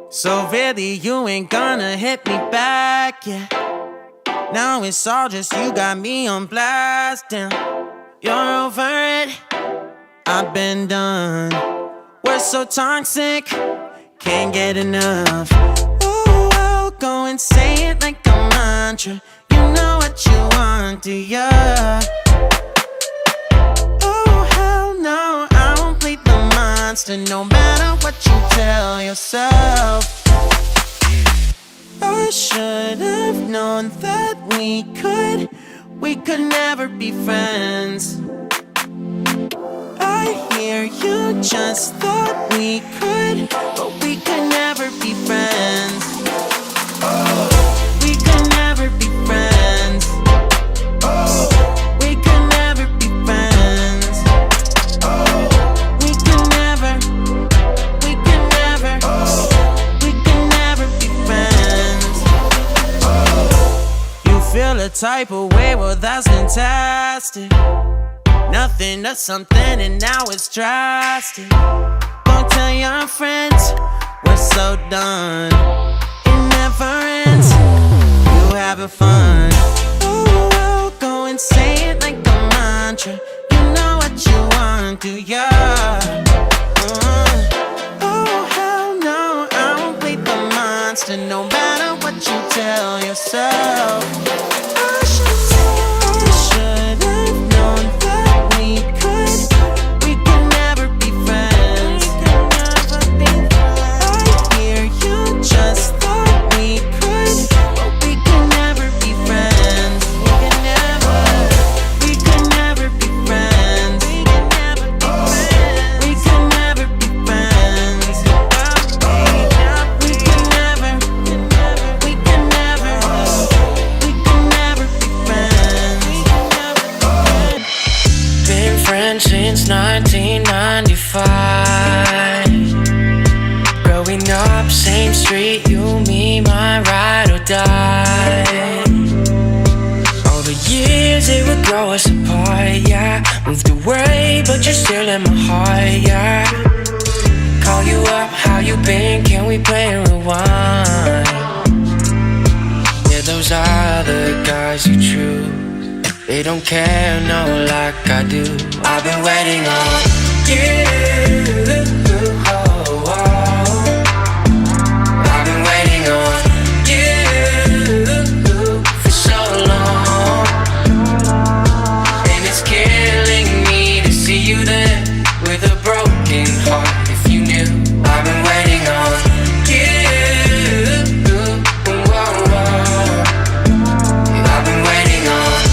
So really you ain't gonna hit me back, yeah. Now it's all just you got me on blast, damn. You're over it, I've been done. We're so toxic, can't get enough. Ooh, I'll go and say it like a mantra. You know what you want, do ya? Oh, hell no, I won't bleed the monster, no matter what you tell yourself. I should have known that we could never be friends. I hear you just thought we could, but we could never be friends. We could never be friends. We could never be friends. We could never, we could never, we could never be friends. You feel a type of way, well that's fantastic. Nothing to something and now it's drastic. Don't tell your friends we're so done. It never ends, you having fun. Oh, I'll go and say it like a mantra. You know what you want, do ya? Oh, hell no, I won't bleed the monster, no matter what you tell yourself. Since 1995, growing up, same street, you, me, my ride or die. All the years it would grow us apart, yeah. Moved away, but you're still in my heart, yeah. Call you up, how you been? Can we play and rewind? Yeah, those are the guys you choose. They don't care, no, like I do. I've been waiting on you. Oh, oh. I've been waiting on you for so long, and it's killing me to see you there with a broken heart. If you knew, I've been waiting on you. Oh, oh. I've been waiting on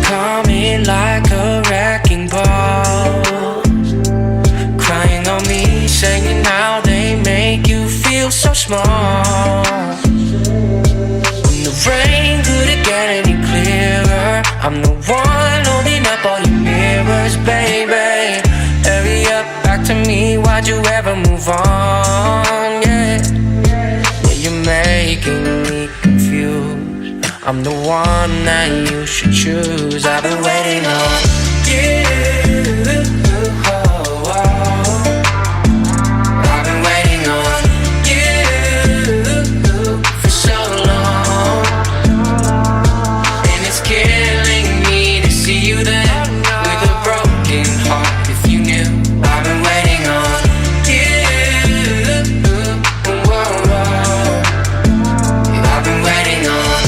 coming like a wrecking ball, crying on me, saying how they make you feel so small. When the rain couldn't get any clearer, I'm the one holding up all your mirrors, baby. Hurry up, back to me, why'd you ever move on? Yeah, you're making me confused. I'm the one that you should choose. I've been waiting on you. Oh, oh. I've been waiting on you for so long, and it's killing me to see you there with a broken heart. If you knew, I've been waiting on you. Oh, oh. I've been waiting on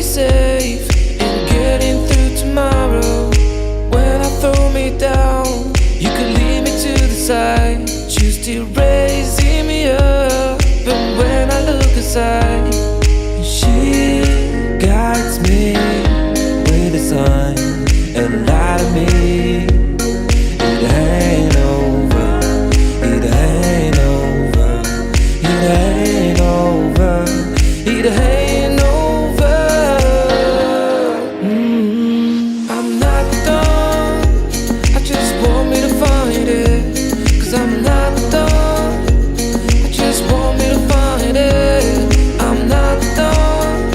be safe in getting through tomorrow. When I throw me down, you could lead me to the side. You're still raising me up, but when I look aside, she guides me with a sign and lie to me. It ain't over, it ain't over, it ain't over, it ain't over. I'm not done, I just want me to find it. Cause I'm not done, I just want me to find it. I'm not done,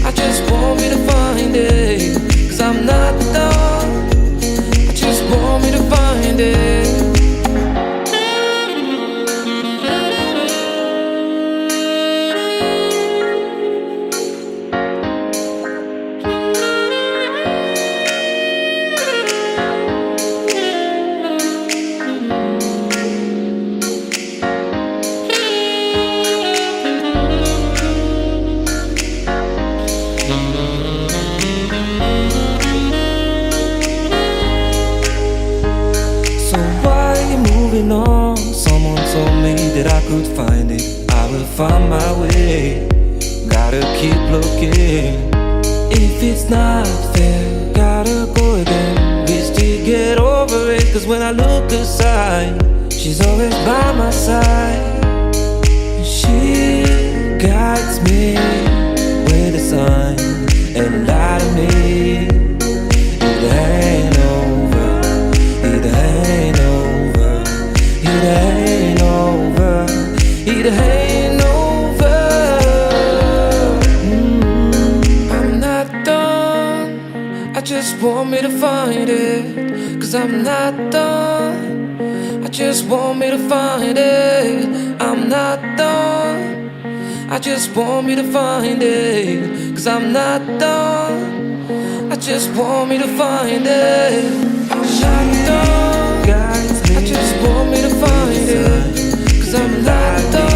I just want me to find it. Cause I'm not done, I just want me to find it. So why you moving on? Someone told me that I could find it. I will find my way. Gotta keep looking. If it's not fair, gotta go again. We still get over it. Cause when I look aside, she's always by my side. She guides me with a sign and lie to me. It ain't over, it ain't over, it ain't over, it ain't over. I'm not done, I just want me to find it. Cause I'm not done, I just want me to find it. I'm not done, I just want me to find it. Cause I'm not done, I just want me to find it. I'm not done, I just want me to find it. Cause I'm not done.